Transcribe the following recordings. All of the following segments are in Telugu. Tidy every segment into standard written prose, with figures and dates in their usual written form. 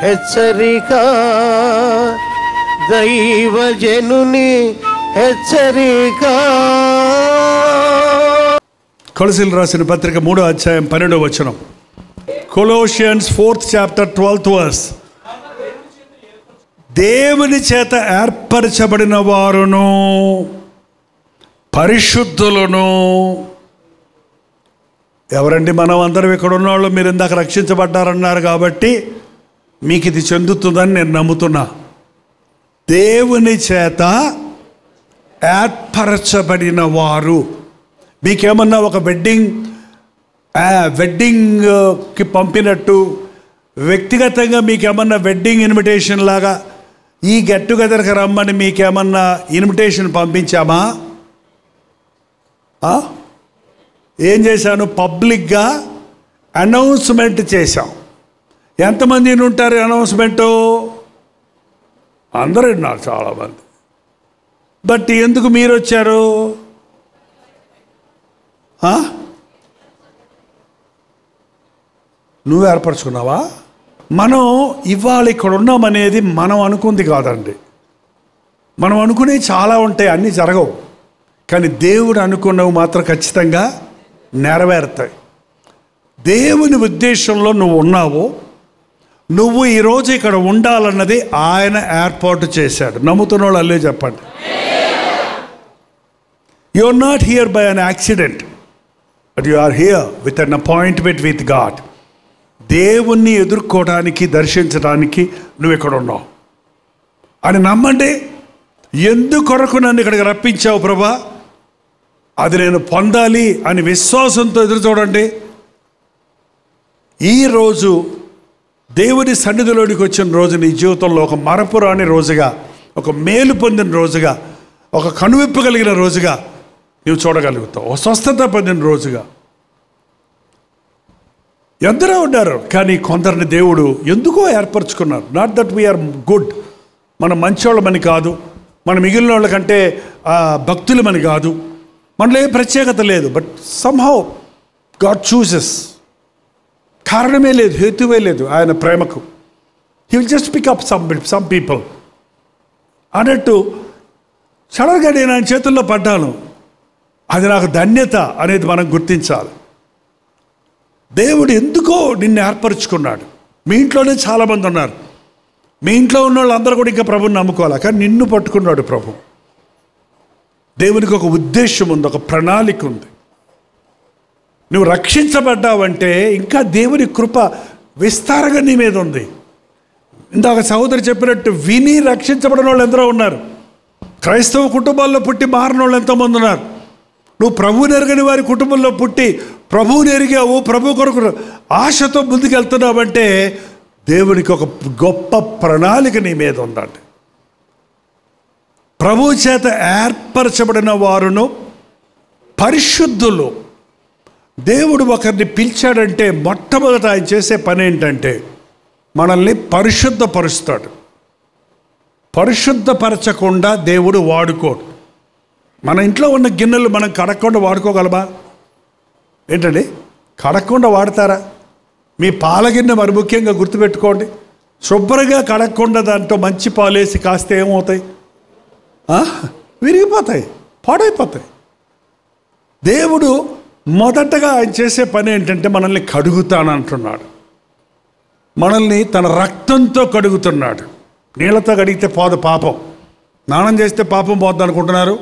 హెచ్చరిక, దైవజనుని హెచ్చరిక. కొలసీలు రాసిన పత్రిక 3వ అధ్యాయం 12వ వచనం. Colossians 4th chapter 12th verse. దేవుని చేత ఏర్పరచబడిన వారును పరిశుద్ధులను. ఎవరండి మనం అందరం? ఇక్కడ ఉన్న వాళ్ళు మీరు ఇందాక రక్షించబడ్డారన్నారు కాబట్టి మీకు ఇది చెందుతుందని నేను నమ్ముతున్నా. దేవుని చేత ఏర్పరచబడిన వారు. మీకేమన్నా ఒక వెడ్డింగ్కి పంపినట్టు వ్యక్తిగతంగా మీకేమన్నా వెడ్డింగ్ ఇన్విటేషన్ లాగా ఈ గెట్ టుగెదర్కి రమ్మని మీకేమన్నా ఇన్విటేషన్ పంపించామా? ఏం చేశాను? పబ్లిక్గా అనౌన్స్మెంట్ చేశాం. ఎంతమంది ఉంటారు అనౌన్స్మెంటు? అందరూ ఉన్నారు, చాలామంది. బట్ ఎందుకు మీరు వచ్చారు? నువ్వు ఏర్పరచుకున్నావా? మనం ఇవాళ ఇక్కడ ఉన్నామనేది మనం అనుకుంది కాదండి. మనం అనుకునే చాలా ఉంటాయి, అన్నీ జరగవు. కానీ దేవుడు అనుకున్నవి మాత్రం ఖచ్చితంగా నెరవేరుతాయి. దేవుని ఉద్దేశంలో నువ్వు ఉన్నావు. నువ్వు ఈరోజు ఇక్కడ ఉండాలన్నది ఆయన ఏర్పాటు చేశాడు. నమ్ముతున్న వాళ్ళు అల్లే చెప్పండి. You are not here by an accident, but you are here with an appointment with God. దేవుణ్ణి ఎదుర్కోవడానికి, దర్శించడానికి నువ్వు ఇక్కడ ఉన్నావు అని నమ్మండి. ఎందుకొరకు నన్ను ఇక్కడికి రప్పించావు ప్రభా, అది నేను పొందాలి అని విశ్వాసంతో ఎదురు చూడండి. ఈరోజు దేవుని సన్నిధిలోనికి వచ్చిన రోజు నీ జీవితంలో ఒక మరపురాని రోజుగా, ఒక మేలు పొందిన రోజుగా, ఒక కనువిప్పు కలిగిన రోజుగా నువ్వు చూడగలుగుతావు. ఒక స్వస్థత పొందిన రోజుగా. ఎందరో ఉన్నారు, కానీ కొందరిని దేవుడు ఎందుకో ఏర్పరచుకున్నారు. నాట్ దట్ వీఆర్ గుడ్, మనం మంచోళ్ళమని కాదు, మన మిగిలిన వాళ్ళకంటే భక్తులమని కాదు, మనలో ఏ ప్రత్యేకత లేదు. But somehow God chooses. కారణమే లేదు, హేతువే లేదు ఆయన ప్రేమకు. He will just pick up some people అన్నట్టు. సడన్గా నేను ఆయన చేతుల్లో పడ్డాను, అది నాకు ధన్యత అనేది మనం గుర్తించాలి. దేవుడు ఎందుకో నిన్ను ఏర్పరచుకున్నాడు. మీ ఇంట్లోనే చాలామంది ఉన్నారు. మీ ఇంట్లో ఉన్న వాళ్ళందరూ కూడా ఇంకా ప్రభుని నమ్ముకోవాలి, కానీ నిన్ను పట్టుకున్నాడు ప్రభు. దేవునికి ఒక ఉద్దేశం ఉంది, ఒక ప్రణాళిక ఉంది. నువ్వు రక్షించబడ్డావంటే ఇంకా దేవుని కృప విస్తారంగా నీ మీద ఉంది. ఇందాక సహోదరి చెప్పినట్టు విని రక్షించబడిన వాళ్ళు ఎందరో ఉన్నారు. క్రైస్తవ కుటుంబాల్లో పుట్టి మారిన వాళ్ళు ఎంతోమంది ఉన్నారు. నువ్వు ప్రభువుని ఎరగని వారి కుటుంబంలో పుట్టి ప్రభువుని ఎరిగావు, ప్రభు కొరకు ఆశతో ముందుకెళ్తున్నావంటే దేవునికి ఒక గొప్ప ప్రణాళిక నీ మీద ఉందండి. ప్రభు చేత ఏర్పరచబడిన వారును పరిశుద్ధులు. దేవుడు ఒకరిని పిలిచాడంటే మొట్టమొదట ఆయన చేసే పని ఏంటంటే మనల్ని పరిశుద్ధపరుస్తాడు. పరిశుద్ధపరచకుండా దేవుడు వాడుకోడు. మన ఇంట్లో ఉన్న గిన్నెలు మనం కడగకుండా వాడుకోగలమా? ఏంటండి, కడగకుండా వాడతారా? మీ పాల గిన్నె మరి ముఖ్యంగా గుర్తుపెట్టుకోండి. శుభ్రంగా కడగకుండా దాంట్లో మంచి పాలేసి కాస్తే ఏమవుతాయి? విరిగిపోతాయి, పాడైపోతాయి. దేవుడు మొదటగా ఆయన చేసే పని ఏంటంటే మనల్ని కడుగుతానంటున్నాడు. మనల్ని తన రక్తంతో కడుగుతున్నాడు. నీళ్ళతో కడిగితే పోదు పాపం. స్నానం చేస్తే పాపం పోద్ది అనుకుంటున్నారు.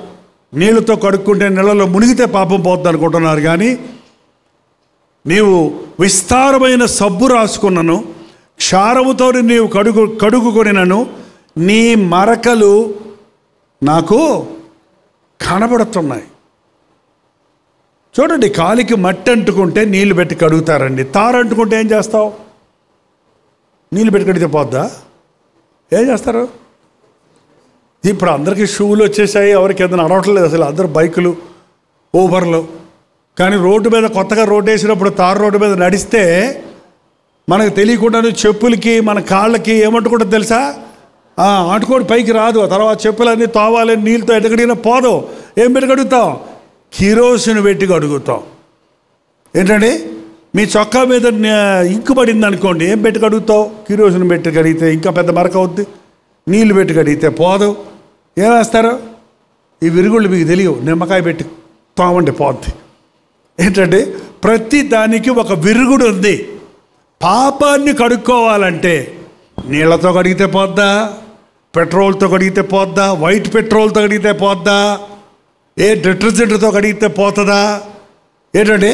నీళ్ళతో కడుక్కుంటే నీళ్ళలో మునిగితే పాపం పోద్ది అనుకుంటున్నారు. కానీ నీవు విస్తారమైన సబ్బు రాసుకున్నను, క్షారముతో నీవు కడుగుకొనినను, నీ మరకలు నాకు కనబడుతున్నాయి. చూడండి, కాలికి మట్టి అంటుకుంటే నీళ్ళు పెట్టి కడుగుతారండి. తారు అంటుకుంటే ఏం చేస్తావు? నీళ్ళు పెట్టి కడిగితే పోద్దా? ఏం చేస్తారు? ఇప్పుడు అందరికీ షూలు వచ్చేసాయి, ఎవరికి ఏదైనా అడవట్లేదు అసలు. అందరూ బైకులు, ఊబర్లు. కానీ రోడ్డు మీద కొత్తగా రోడ్డు వేసినప్పుడు తారు రోడ్డు మీద నడిస్తే మనకు తెలియకుండానే చెప్పులకి మన కాళ్ళకి ఏమంటుకుంటుందో తెలుసా? ఆటుకోడి పైకి రాదు. ఆ తర్వాత చెప్పులన్నీ తోవాలి, నీళ్ళతో ఎదగడిగినా పోదు. ఏం పెట్టి కడుగుతాం? కిరోసిన్ పెట్టి కడుగుతాం. ఏంటండి? మీ చొక్కా మీద ఇంకు పడింది అనుకోండి, ఏం పెట్టి కడుగుతావు? కిరోసిన్ పెట్టి కడిగితే ఇంకా పెద్ద మరక అవుద్ది. నీళ్ళు పెట్టి కడిగితే పోదు. ఏం వేస్తారు? ఈ విరుగుళ్ళు మీకు తెలియవు. నిమ్మకాయ పెట్టి తోమండి పోద్ది. ఏంటంటే ప్రతి దానికి ఒక విరుగుడు ఉంది. పాపాన్ని కడుక్కోవాలంటే నీళ్లతో కడిగితే పోద్దా? పెట్రోల్తో కడిగితే పోద్దా? వైట్ పెట్రోల్తో కడిగితే పోద్దా? ఏ డిటర్జెంట్తో కడిగితే పోతుందా? ఏంటంటే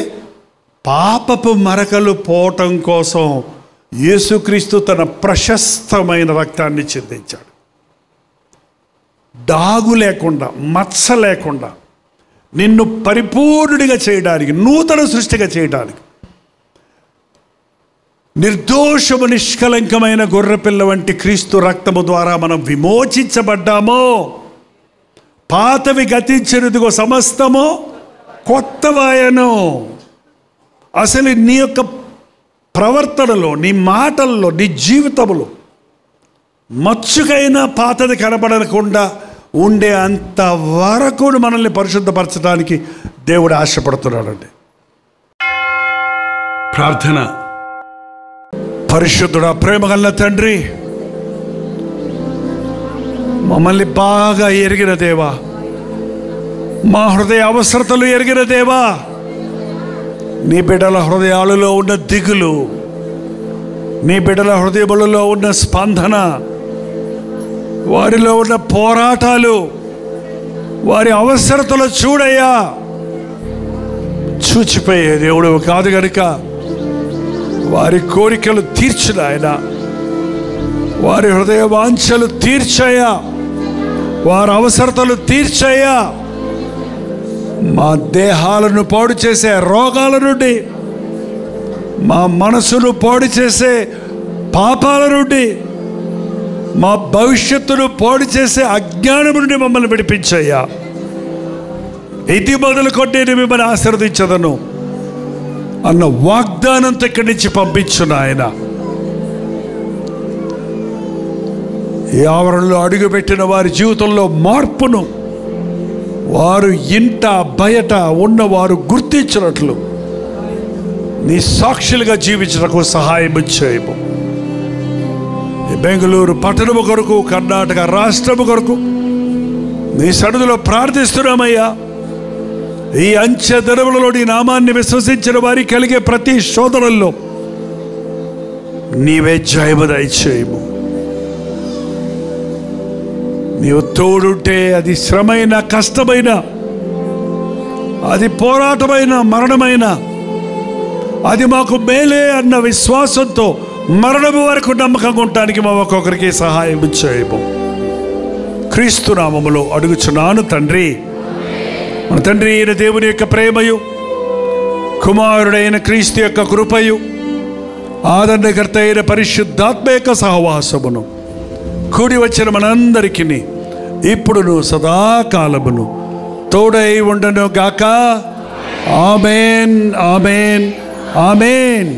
పాపపు మరకలు పోవటం కోసం యేసుక్రీస్తు తన ప్రశస్తమైన రక్తాన్ని చిందించాడు. డాగు లేకుండా, మచ్చ లేకుండా నిన్ను పరిపూర్ణుడిగా చేయడానికి, నూతన సృష్టిగా చేయడానికి, నిర్దోషము నిష్కలంకమైన గొర్రెపిల్ల వంటి క్రీస్తు రక్తము ద్వారా మనం విమోచించబడ్డామో. పాతవి గతించినదిగో సమస్తము కొత్తవాయను. అసలు నీ యొక్క ప్రవర్తనలో, నీ మాటల్లో, నీ జీవితంలో మచ్చుకైనా పాతది కనబడకుండా ఉండే అంత వరకు మనల్ని పరిశుద్ధపరచడానికి దేవుడు ఆశపడుతున్నాడండి. ప్రార్థన. పరిశుద్ధుడా, ప్రేమగల తండ్రి, మమ్మల్ని బాగా ఎరిగిన దేవా, మా హృదయ అవసరతలు ఎరిగిన దేవా, నీ బిడ్డల హృదయాలలో ఉన్న దిగులు, నీ బిడ్డల హృదయములలో ఉన్న స్పందన, వారిలో ఉన్న పోరాటాలు, వారి అవసరతలు చూడయ్యా. చూచిపోయే దేవుడు కాదు గనుక వారి కోరికలు తీర్చు నాయన, వారి హృదయ వాంఛలు తీర్చయ్యా, వారి అవసరతలు తీర్చయ్యా. మా దేహాలను పాడు చేసే రోగాల నుండి, మా మనసును పాడు చేసే పాపాల నుండి, మా భవిష్యత్తును పాడు చేసే అజ్ఞానం నుండి మమ్మల్ని విడిపించయ్యా. ఇది మొదలుకొని నేను మిమ్మల్ని ఆశీర్వదించదను అన్న వాగ్దానంతో ఇక్కడి నుంచి పంపించును ఆయన. ఈ ఆవరణలో అడుగుపెట్టిన వారి జీవితంలో మార్పును వారు ఇంట బయట ఉన్నవారు గుర్తించినట్లు నీ సాక్షులుగా జీవించడానికి సహాయం చేయము. బెంగళూరు పట్టణము కొరకు, కర్ణాటక రాష్ట్రము కొరకు నీ సన్నిధిలో ప్రార్థిస్తున్నామయ్యా. ఈ అంచె దినములలో నీ నామాన్ని విశ్వసించిన వారికి కలిగే ప్రతి శోధనల్లో నీవే జయము దయచేయము. నీవు తోడుంటే అది శ్రమైన, కష్టమైన, అది పోరాటమైన, మరణమైన, అది మాకు మేలే అన్న విశ్వాసంతో మరణము వరకు నమ్మకంగా ఉండటానికి మా ఒక్కొక్కరికి సహాయం చేయము. క్రీస్తు నామములో అడుగుచున్నాను తండ్రి. మన తండ్రి అయిన దేవుని యొక్క ప్రేమయు, కుమారుడైన క్రీస్తు యొక్క కృపయు, ఆదరణకర్త అయిన పరిశుద్ధాత్మ యొక్క సహవాసమును కూడి వచ్చిన మనందరికీ ఇప్పుడును సదాకాలమును తోడై ఉండను గాక. ఆమేన్, ఆమేన్, ఆమేన్.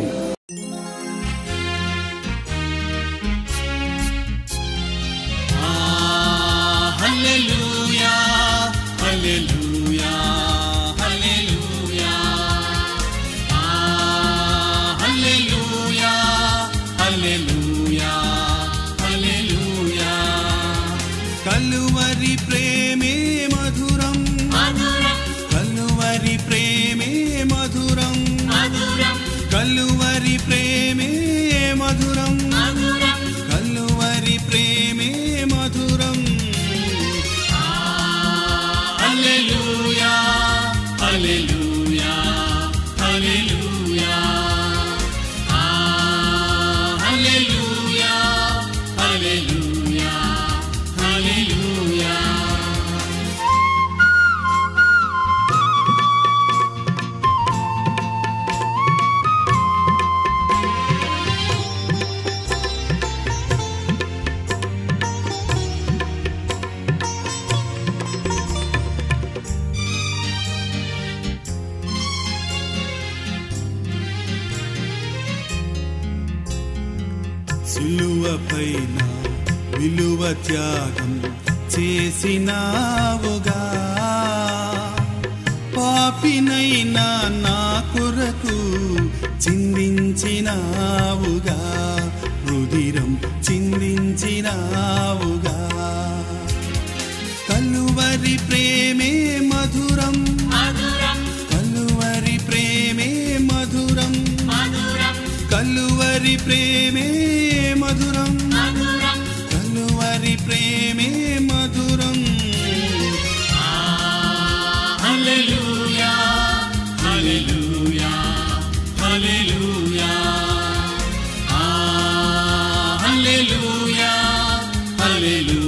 కలువరి ప్రేమే మధురం, కలువరి ప్రేమే మధురం, కలువరి ప్రేమే మధురం, కలువరి ప్రేమే మధురం. హల్లెలూయా, హల్లెలూయా, హల్లెలూయా, హల్లెలూయా, హల్లెలూయా, హల్లెలూయా. సిలువపైన విలువ త్యాగం చేసినావుగా, పాపినైనా నా కొరకు కలువరి ప్రేమే మధురం కలువరి ప్రేమే మధురం కలువరి ప్రేమే మధురం కలువరి ప్రేమే మధురం హల్లెలూయా హల్లెలూయా హల్లెలూయా హల్లెలూయా హల్లెలూయా